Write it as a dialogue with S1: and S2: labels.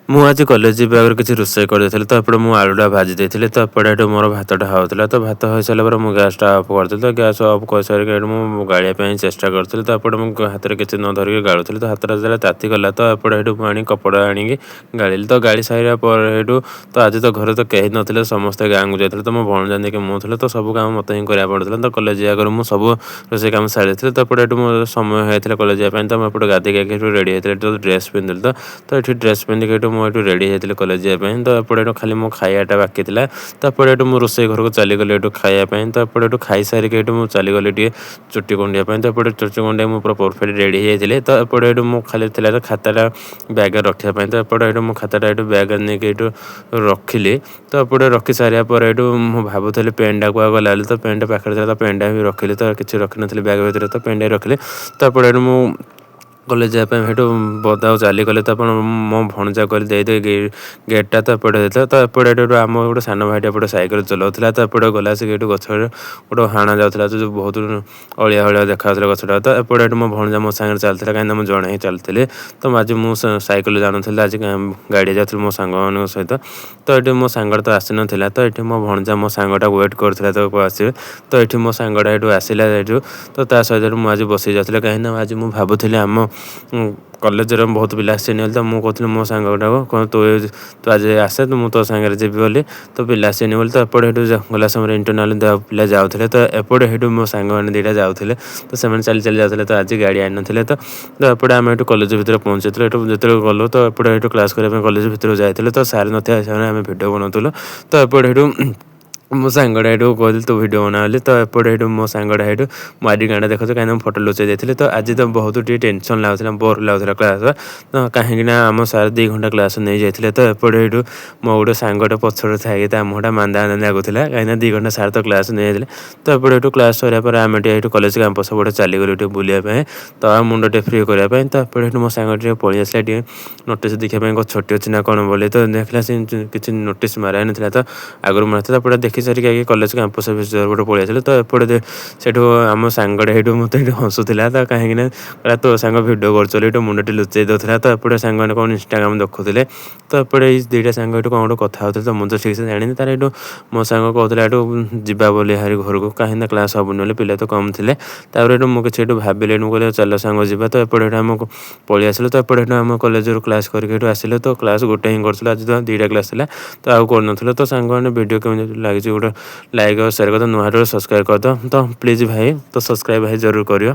S1: ମୁଁ ଆଜି କଲେଜ ଯିବା ଆଗରୁ କିଛି ରୋଷେଇ କରିଦେଇଥିଲି ତ ଏପଟେ ମୁଁ ଆଳୁଟା ଭାଜି ଦେଇଥିଲି ତ ଏପଟେ ଏଠୁ ମୋର ଭାତଟା ହେଉଥିଲା ତ ଭାତ ହୋଇସାରିଲା ପରେ ମୁଁ ଗ୍ୟାସ୍ଟା ଅଫ୍ କରିଥିଲି ତ ଗ୍ୟାସ୍ ଅଫ୍ କରିସାରିକି ଏଠୁ ମୁଁ ଗାଳିବା ପାଇଁ ଚେଷ୍ଟା କରିଥିଲି ତ ଏପଟେ ମୁଁ ହାତରେ କିଛି ନ ଧରିକି ଗାଳୁଥିଲି ତ ହାତଟା ଯେତେବେଳେ ତାତିଗଲା ତ ଏପଟେ ଏଠୁ ମୁଁ ଆଣି କପଡ଼ା ଆଣିକି ଗାଳିଲି ତ ଗାଳି ସାରିବା ପରେ ଏଠୁ ତ ଆଜି ତ ଘରେ ତ କେହି ନଥିଲେ ସମସ୍ତେ ଗାଁକୁ ଯାଇଥିଲେ ତ ମୋ ଭଣଜା ନେଇକି ମୁଁ ଥିଲେ ତ ସବୁ କାମ ମୋତେ ହିଁ କରିବାକୁ ପଡ଼ୁଥିଲା ତ କଲେଜ ଯିବା ଆଗରୁ ମୁଁ ସବୁ ରୋଷେଇ କାମ ସାରିଥିଲି ତ ଏପଟେ ଏଠୁ ମୋ ସମୟ ହେଇଥିଲା କଲେଜ ଯିବା ପାଇଁ ତ ମୁଁ ଏପଟେ ଗାଧୋଇକି ଏଠୁ ରେଡ଼ି ହେଇଥିଲି ତ ଡ୍ରେସ୍ ପିନ୍ଧିଲି ତ ଏଠି ଡ୍ରେସ୍ ପିନ୍ଧିକି ଏଠୁ ମୁଁ ଏଠୁ ରେଡ଼ି ହେଇଥିଲି କଲେଜ ଯିବା ପାଇଁ ତ ଏପଟେ ଏଠୁ ଖାଲି ମୋ ଖାଇବାଟା ବାକି ଥିଲା ତ ଏପଟେ ଏଠୁ ମୁଁ ରୋଷେଇ ଘରକୁ ଚାଲିଗଲି ଏଠୁ ଖାଇବା ପାଇଁ ତ ଏପଟେ ଏଠୁ ଖାଇସାରିକି ଏଠୁ ମୁଁ ଚାଲିଗଲି ଟିକେ ଚୁଟି କୁଣ୍ଡିବା ପାଇଁ ତ ଏପଟେ ଚୁଟି କୁଣ୍ଡିଆ ମୁଁ ପୁରା ପରଫେକ୍ଟ ରେଡ଼ି ହେଇଯାଇଥିଲି ତ ଏପଟେ ଏଠୁ ମୁଁ ଖାଲି ଥିଲା ଖାତାଟା ବ୍ୟାଗ୍ରେ ରଖିବା ପାଇଁ ତ ଏପଟେ ଏଠୁ ମୁଁ ଖାତାଟା ଏଠୁ ବ୍ୟାଗ୍ରେ ନେଇକି ଏଠୁ ରଖିଲି ତ ଏପଟେ ରଖି ସାରିବା ପରେ ଏଠୁ ମୁଁ ଭାବୁଥିଲି ପେନ୍ଟା କୁଆଡ଼େ ଗଲା ବୋଲି ତ ପେନ୍ଟା ପାଖରେ ଥିଲା ତ ପେନ୍ଟା ବି ରଖିଲି ତ କିଛି ରଖିନଥିଲି ବ୍ୟାଗ୍ ଭିତରେ ତ ପେନ୍ଟା ରଖିଲି ତ ଏପଟେ ଏଠୁ ମୁଁ କଲେଜ ଯିବା ପାଇଁ ସେଠୁ ବଦାକୁ ଚାଲିଗଲେ ତ ଆପଣ ମୋ ଭଣଜା କହିଲେ ଦେଇଦେଇ ଗେଟ୍ଟା ତ ଏପଟେ ଦେଇଥିଲା ତ ଏପଟେ ଏଠୁ ଆମ ଗୋଟେ ସାନ ଭାଇଟା ଏପଟେ ସାଇକେଲ ଚଲାଉଥିଲା ତ ଏପଟେ ଗଲା ଆସିକି ଏଠୁ ଗଛରେ ଗୋଟେ ହାଣା ଯାଉଥିଲା ଯେଉଁ ବହୁତ ଅଳିଆ ଦେଖାଯାଉଥିଲା ଗଛଟା ତ ଏପଟେ ଏଠୁ ମୋ ଭଣଜା ମୋ ସାଙ୍ଗରେ ଚାଲିଥିଲା କାହିଁକିନା ମୁଁ ଜଣେ ହିଁ ଚାଲିଥିଲି ତ ଆଜି ମୁଁ ସାଇକେଲ ଯାଉନଥିଲି ଆଜି ଗାଡ଼ି ଯାଉଥିଲି ମୋ ସାଙ୍ଗମାନଙ୍କ ସହିତ ତ ଏଠି ମୋ ସାଙ୍ଗଟା ତ ଆସିନଥିଲା ତ ଏଠି ମୋ ଭଣଜା ମୋ ସାଙ୍ଗଟା ୱେଟ୍ କରୁଥିଲା ତ ଆସିବେ ତ ଏଠି ମୋ ସାଙ୍ଗଟା ଏଠୁ ଆସିଲା ଏଠୁ ତ ତା ସହିତ ମୁଁ ଆଜି ବସିକି ଯାଉଥିଲି କାହିଁକିନା ଆଜି ମୁଁ ଭାବୁଥିଲି ଆମ କଲେଜରେ ବହୁତ ପିଲା ଆସିବେନି ବୋଲି ତ ମୁଁ କହୁଥିଲି ମୋ ସାଙ୍ଗଟାକୁ କ'ଣ ତୁ ଆଜି ଆସେ ମୁଁ ତୋ ସାଙ୍ଗରେ ଯିବି ବୋଲି ତ ପିଲା ଆସିବେନି ବୋଲି ତ ଏପଟେ ସେଠୁ ଗଲା ସମୟରେ ଇଣ୍ଟରନାଲ ପିଲା ଯାଉଥିଲେ ତ ଏପଟେ ସେଠୁ ମୋ ସାଙ୍ଗମାନେ ଦୁଇଟା ଯାଉଥିଲେ ତ ସେମାନେ ଚାଲି ଚାଲି ଯାଉଥିଲେ ତ ଆଜି ଗାଡ଼ି ଆଣିନଥିଲେ ତ ଏପଟେ ଆମେ ଏଠୁ କଲେଜ ଭିତରେ ପହଞ୍ଚିଥିଲୁ ଏଠୁ ଯେତେବେଳେ ଗଲୁ ତ ଏପଟେ ଏଠୁ କ୍ଲାସ୍ କରିବା ପାଇଁ କଲେଜ ଭିତରକୁ ଯାଇଥିଲେ ତ ସାର୍ ନଥିବା ହିସାବରେ ଆମେ ଭିଡ଼ିଓ ବନାଉଥିଲୁ ତ ଏପଟେ ଏଠୁ ମୋ ସାଙ୍ଗଟା ଏଠୁ କହିଲି ତୁ ଭିଡ଼ିଓ ବନା ବୋଲି ତ ଏପଟେ ଏଠୁ ମୋ ସାଙ୍ଗଟା ଏଠୁ ମୁଁ ଆଜି ଗାଁଟା ଦେଖୁଛୁ କାହିଁକିନା ମୁଁ ଫଟୋ ଲୁଚାଇ ଦେଇଥିଲି ତ ଆଜି ତ ବହୁତ ଟିକେ ଟେନସନ୍ ଲାଗୁଥିଲା ବୋର୍ ଲାଗୁଥିଲା କ୍ଲାସ୍ ତ କାହିଁକିନା ଆମ ସାର୍ 2 ଘଣ୍ଟା କ୍ଲାସ୍ ନେଇଯାଇଥିଲେ ତ ଏପଟେ ଏଠୁ ମୋ ଗୋଟେ ସାଙ୍ଗଟା ପଛରେ ଥାଇକି ତା ମୁହଁଟା ମାନ୍ଦା ଲାଗୁଥିଲା କାହିଁକିନା 2 ଘଣ୍ଟା ସାର୍ ତ କ୍ଲାସ୍ ନେଇଯାଇଥିଲେ ତ ଏପଟେ ଏଠୁ କ୍ଲାସ୍ ସରିବା ପରେ ଆମେ ଟିକେ ଏଠୁ କଲେଜ କ୍ୟାମ୍ପସ୍ ଗୋଟେ ଚାଲିଗଲୁ ଟିକେ ବୁଲିବା ପାଇଁ ତ ମୁଣ୍ଡ ଟିକେ ଫ୍ରି କରିବା ପାଇଁ ତ ଏପଟେ ଏଠୁ ମୋ ସାଙ୍ଗ ଟିକେ ପଳେଇ ଆସିଲା ଟିକେ ନୋଟିସ୍ ଦେଖିବା ପାଇଁ କ'ଣ ଛୁଟି ଅଛି ନା କ'ଣ ବୋଲି ତ ଦେଖିଲା ସେ କିଛି ନୋଟିସ୍ ମାରା ହେଇନଥିଲା ତ ଆଗରୁ ମାରିଥିଲା ଏପଟେ ଦେଖି ସାରିକି ଆଗେ କଲେଜ କ୍ୟାମ୍ପସ୍ ଭିତରେ ଗୋଟେ ପଳେଇ ଆସିଲେ ତ ଏପଟେ ସେଠୁ ଆମ ସାଙ୍ଗଟା ସେଇଠୁ ମୋତେ ଏଠି ହସୁଥିଲା ତ କାହିଁକିନା କହିଲା ତୋ ସାଙ୍ଗ ଭିଡ଼ିଓ କରୁଛୁ ବୋଲି ଏଠୁ ମୁଣ୍ଡଟି ଲୁଚାଇ ଦେଉଥିଲା ତ ଏପଟେ ସାଙ୍ଗମାନେ କ'ଣ ଇନଷ୍ଟାଗ୍ରାମ ଦେଖୁଥିଲେ ତ ଏପଟେ ଏଇ 2ଟା ସାଙ୍ଗ ଏଠୁ କ'ଣ ଗୋଟେ କଥା ହେଉଥିଲେ ତ ମୁଁ ତ ଠିକ୍ ସେ ଜାଣିନି ତାର ଏଠୁ ମୋ ସାଙ୍ଗ କହୁଥିଲା ଏଠୁ ଯିବା ବୋଲି ହାରି ଘରକୁ କାହିଁକିନା କ୍ଲାସ୍ ହେବନି ବୋଲି ପିଲା ତ କମ୍ ଥିଲେ ତାପରେ ଏଠୁ ମୁଁ କିଛି ଏଠୁ ଭାବିଲି ମୁଁ କହିଲି ଚାଲ ସାଙ୍ଗ ଯିବା ତ ଏପଟେ ଏଠୁ ଆମକୁ ପଳେଇ ଆସିଲୁ ତ ଏପଟେ ଏଠୁ ଆମ କଲେଜରୁ କ୍ଲାସ୍ କରିକି ଏଠୁ ଆସିଲେ ତ କ୍ଲାସ୍ ଗୋଟେ ହିଁ କରୁଥିଲୁ ଆଜି ତ 2ଟା କ୍ଲାସ୍ ଥିଲା ତ ଆଉ କରୁନଥିଲୁ ତ ସାଙ୍ଗମାନେ ଭିଡ଼ିଓ କେମିତି ଲାଗିଛି ଗୋଟେ ଲାଇକ୍ ଆଉ ସେୟାର କରିଦ ନୂଆ ସବସ୍କ୍ରାଇବ୍ କରିଦ ତ ପ୍ଲିଜ୍ ଭାଇ ତ ସବସ୍କ୍ରାଇବ୍ ଭାଇ ଜରୁର କରିବ।